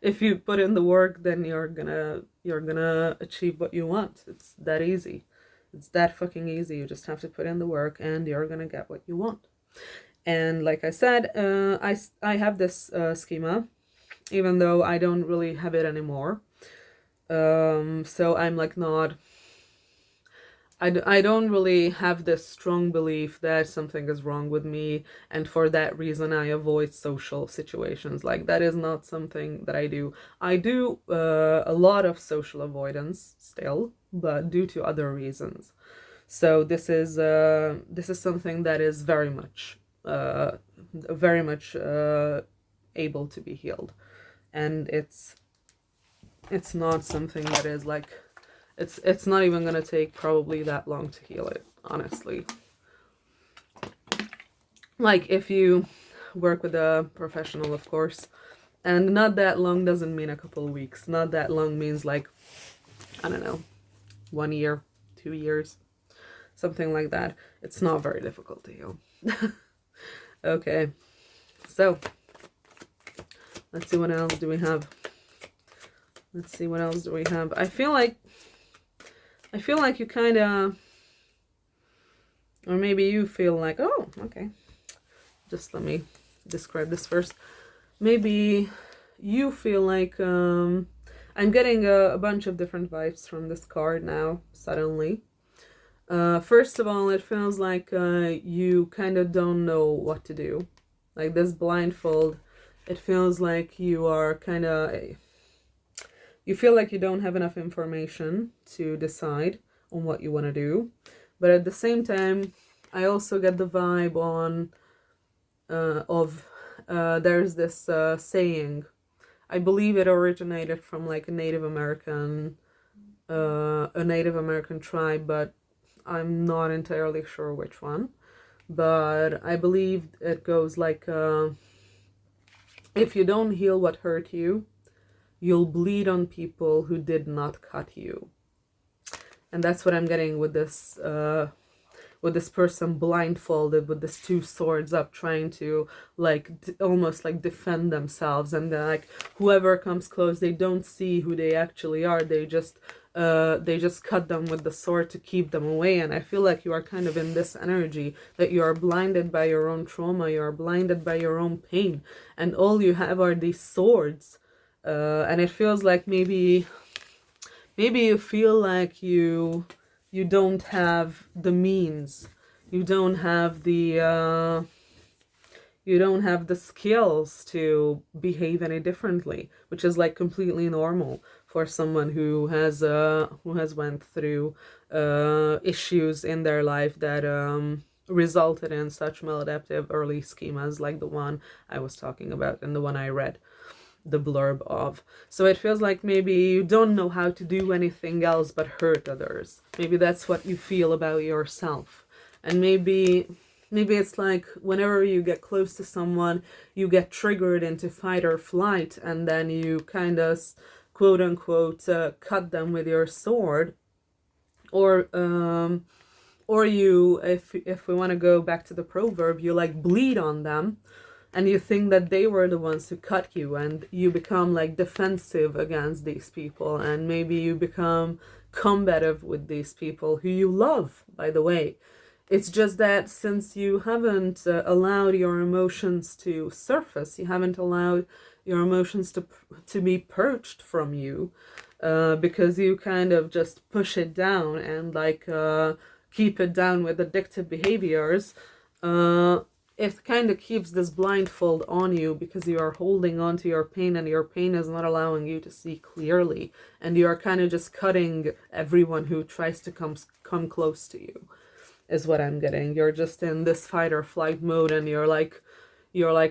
Speaker 1: if you put in the work, then you're gonna achieve what you want. It's that easy. It's that fucking easy. You just have to put in the work, and you're gonna get what you want. And like I said, I have this schema, even though I don't really have it anymore. So I'm like not, I don't really have this strong belief that something is wrong with me, and for that reason I avoid social situations. Like, that is not something that I do. I do a lot of social avoidance still, but due to other reasons. So this is something that is very much able to be healed, and it's not something that is like, it's not even gonna take probably that long to heal it, honestly. Like, if you work with a professional, of course, and not that long doesn't mean a couple of weeks. Not that long means like, I don't know, 1 year, 2 years, something like that. It's not very difficult to heal. Okay, so let's see, what else do we have? Let's see, what else do we have? I feel like you kind of, or maybe you feel like, oh, okay, just let me describe this first. Maybe you feel like, I'm getting a bunch of different vibes from this card now, suddenly. First of all, it feels like you kind of don't know what to do. Like, this blindfold, it feels like you are kind of, you feel like you don't have enough information to decide on what you want to do. But at the same time, I also get the vibe on there's this saying. I believe it originated from like a Native American tribe, but I'm not entirely sure which one. But I believe it goes like, if you don't heal what hurt you, you'll bleed on people who did not cut you. And that's what I'm getting with this person blindfolded with these 2 swords up, trying to like almost like defend themselves, and like whoever comes close, they don't see who they actually are. They just cut them with the sword to keep them away. And I feel like you are kind of in this energy, that you are blinded by your own trauma, you are blinded by your own pain, and all you have are these swords. And it feels like maybe you feel like you don't have the means, you don't have the skills to behave any differently, which is like completely normal for someone who has went through issues in their life that resulted in such maladaptive early schemas, like the one I was talking about and the one I read the blurb of. So it feels like maybe you don't know how to do anything else but hurt others. Maybe that's what you feel about yourself. And maybe it's like whenever you get close to someone, you get triggered into fight or flight, and then you kind of quote unquote cut them with your sword, or you, if we want to go back to the proverb, you like bleed on them, and you think that they were the ones who cut you, and you become like defensive against these people, and maybe you become combative with these people who you love, by the way. It's just that since you haven't allowed your emotions to surface, you haven't allowed your emotions to be purged from you, because you kind of just push it down and like keep it down with addictive behaviors. It kind of keeps this blindfold on you because you are holding on to your pain, and your pain is not allowing you to see clearly, and you are kind of just cutting everyone who tries to come close to you, is what I'm getting. You're just in this fight or flight mode, and you're like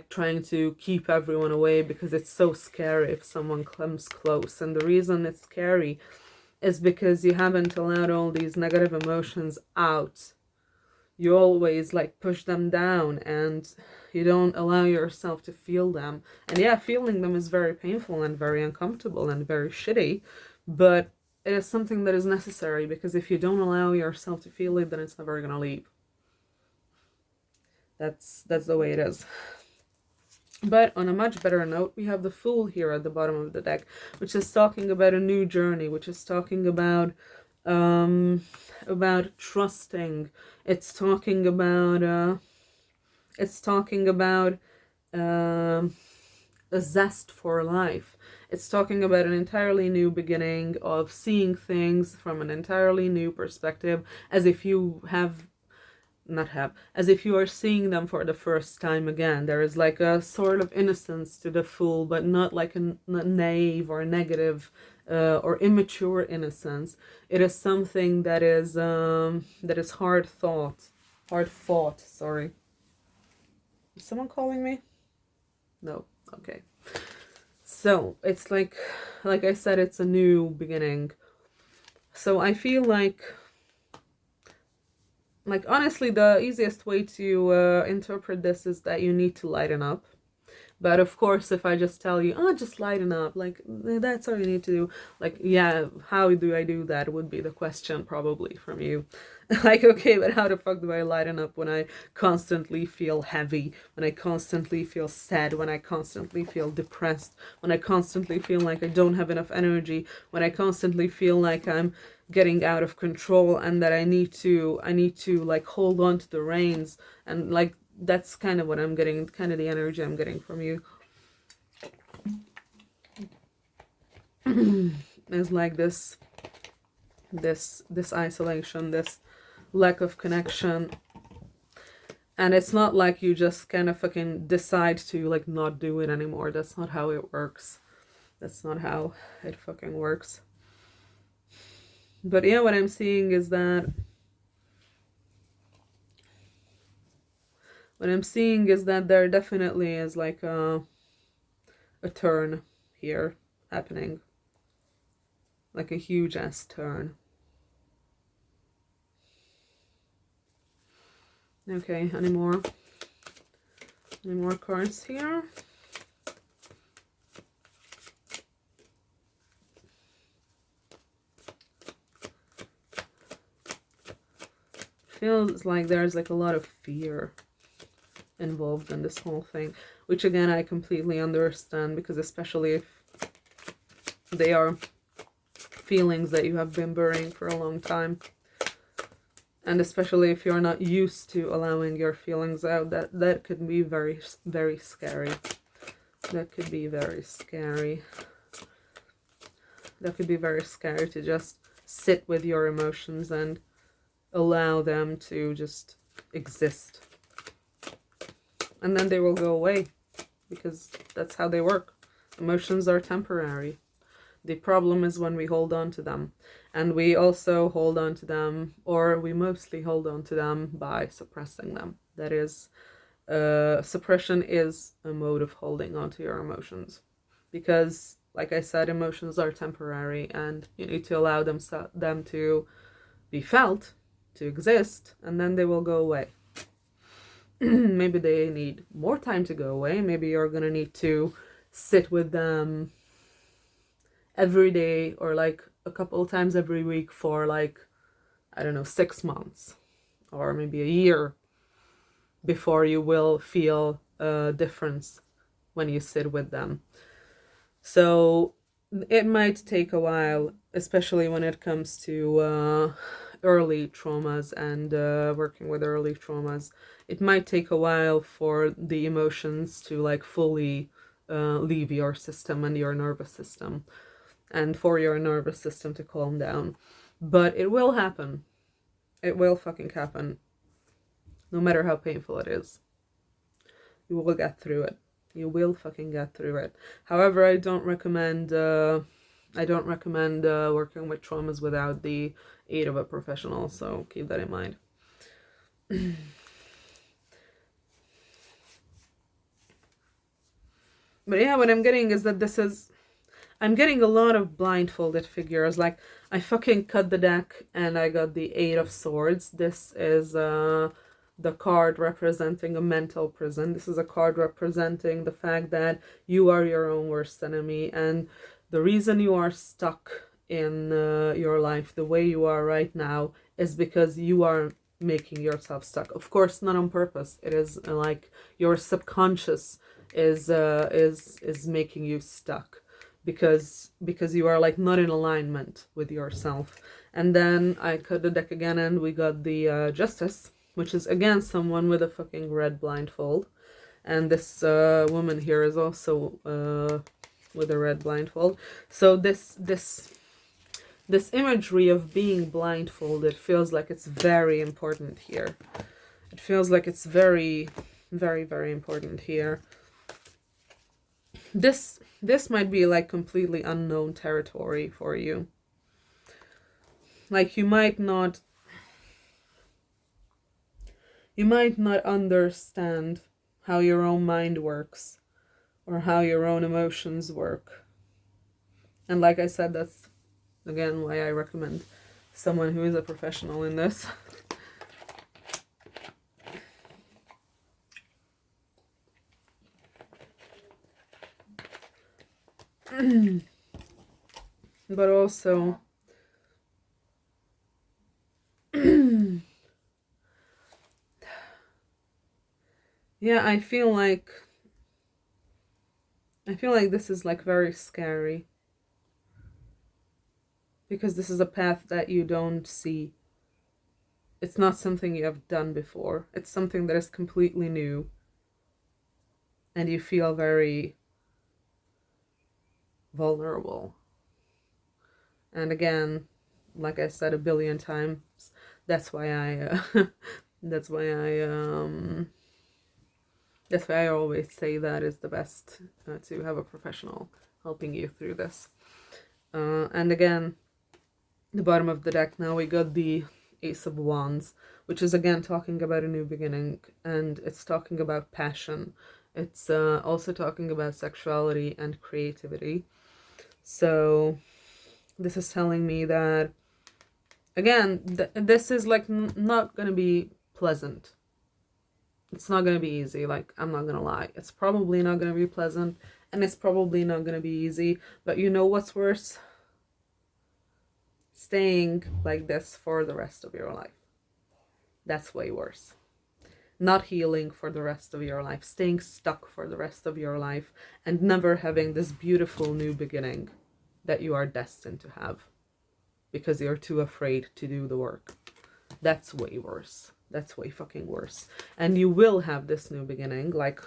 Speaker 1: trying to keep everyone away because it's so scary if someone comes close. And the reason it's scary is because you haven't allowed all these negative emotions out. You always like push them down, and you don't allow yourself to feel them. And yeah, feeling them is very painful and very uncomfortable and very shitty, but it is something that is necessary, because if you don't allow yourself to feel it, then it's never gonna leave. That's the way it is. But on a much better note, we have the Fool here at the bottom of the deck, which is talking about a new journey, which is talking about trusting. It's talking about a zest for life. It's talking about an entirely new beginning of seeing things from an entirely new perspective, as if you as if you are seeing them for the first time again. There is like a sort of innocence to the Fool, but not like a naive or negative or immature innocence. It is something that is hard fought. Sorry. Is someone calling me? No. Okay. So it's like I said, it's a new beginning. So I feel like honestly, the easiest way to interpret this is that you need to lighten up. But of course, if I just tell you, oh, just lighten up, like, that's all you need to do. Like, yeah, how do I do that would be the question probably from you. Like, okay, but how the fuck do I lighten up when I constantly feel heavy, when I constantly feel sad, when I constantly feel depressed, when I constantly feel like I don't have enough energy, when I constantly feel like I'm getting out of control, and that I need to like hold on to the reins, and like that's kind of what I'm getting, kind of the energy I'm getting from you. Is like this isolation, this lack of connection. And it's not like you just kind of fucking decide to like not do it anymore. That's not how it works. That's not how it fucking works. But yeah, what I'm seeing is that there definitely is like a turn here happening. Like a huge ass turn. Okay, any more cards here? Feels like there's like a lot of fear involved in this whole thing, which again I completely understand, because especially if they are feelings that you have been burying for a long time, and especially if you're not used to allowing your feelings out, that could be very, very scary. That could be very scary. That could be very scary to just sit with your emotions and allow them to just exist. And then they will go away, because that's how they work. Emotions are temporary. The problem is when we hold on to them. And we also hold on to them, or we mostly hold on to them by suppressing them. That is, suppression is a mode of holding on to your emotions. Because, like I said, emotions are temporary, and you need to allow them to be felt, to exist, and then they will go away. Maybe they need more time to go away. Maybe you're gonna need to sit with them every day, or like a couple of times every week for like, I don't know, 6 months or maybe a year before you will feel difference when you sit with them. So it might take a while, especially when it comes to early traumas and working with early traumas. It might take a while for the emotions to like fully leave your system and your nervous system, and for your nervous system to calm down. But it will happen. It will fucking happen. No matter how painful it is. You will get through it. You will fucking get through it. However, I don't recommend working with traumas without the aid of a professional, so keep that in mind. But yeah, what I'm getting is that I'm getting a lot of blindfolded figures. Like, I fucking cut the deck and I got the Eight of Swords. This is the card representing a mental prison. This is a card representing the fact that you are your own worst enemy, and the reason you are stuck in your life the way you are right now is because you are making yourself stuck. Of course, not on purpose. It is like your subconscious is making you stuck because you are like not in alignment with yourself. And then I cut the deck again and we got the Justice, which is again someone with a fucking red blindfold. And this woman here is also with a red blindfold. So this imagery of being blindfolded feels like it's very important here. It feels like it's very, very, very important here. This might be like completely unknown territory for you. Like, you might not understand how your own mind works or how your own emotions work. And like I said, that's again why I recommend someone who is a professional in this. But also yeah, I feel like this is like very scary, because this is a path that you don't see. It's not something you have done before. It's something that is completely new, and you feel very vulnerable. And again, like I said a billion times, that's why I that's why I always say that is the best, to have a professional helping you through this. And again, the bottom of the deck now, we got the Ace of Wands, which is again talking about a new beginning, and it's talking about passion. It's also talking about sexuality and creativity. So this is telling me that, again, this is like not gonna be pleasant. It's not gonna be easy. Like, I'm not gonna lie, it's probably not gonna be pleasant, and it's probably not gonna be easy. But you know what's worse? Staying like this for the rest of your life. That's way worse. Not healing for the rest of your life, staying stuck for the rest of your life, and never having this beautiful new beginning that you are destined to have because you're too afraid to do the work. That's way worse. That's way fucking worse. And you will have this new beginning, like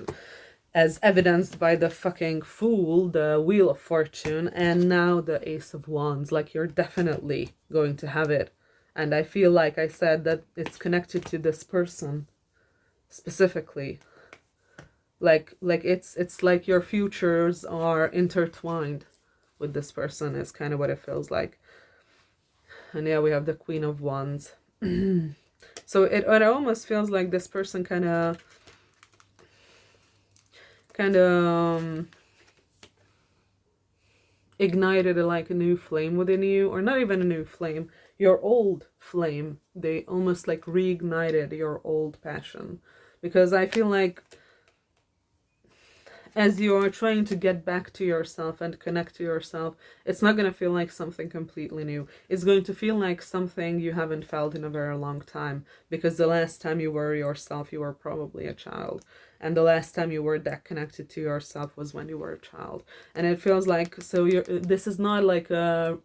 Speaker 1: as evidenced by the fucking Fool, the Wheel of Fortune, and now the Ace of Wands. Like, you're definitely going to have it. And I feel like I said that it's connected to this person specifically. Like it's like your futures are intertwined with this person, is kind of what it feels like. And yeah, we have the Queen of Wands. So it almost feels like this person kind of ignited like a new flame within you, or not even a new flame, your old flame. They almost like reignited your old passion, because I feel like as you are trying to get back to yourself and connect to yourself, it's not going to feel like something completely new. It's going to feel like something you haven't felt in a very long time, because the last time you were yourself, you were probably a child. And the last time you were that connected to yourself was when you were a child. And it feels like, so this is not like a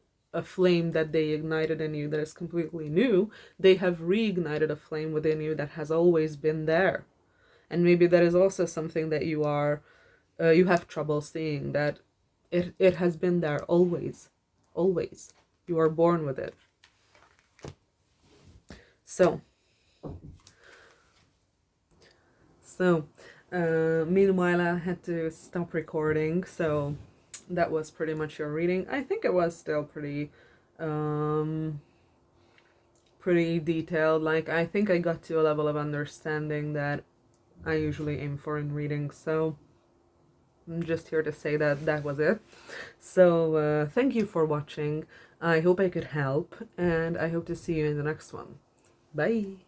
Speaker 1: flame that they ignited in you that is completely new. They have reignited a flame within you that has always been there. And maybe that is also something that you have trouble seeing, that it has been there always. Always. You are born with it. So meanwhile, I had to stop recording, so that was pretty much your reading. I think it was still pretty detailed. Like, I think I got to a level of understanding that I usually aim for in reading, so I'm just here to say that that was it. So thank you for watching. I hope I could help, and I hope to see you in the next one. Bye!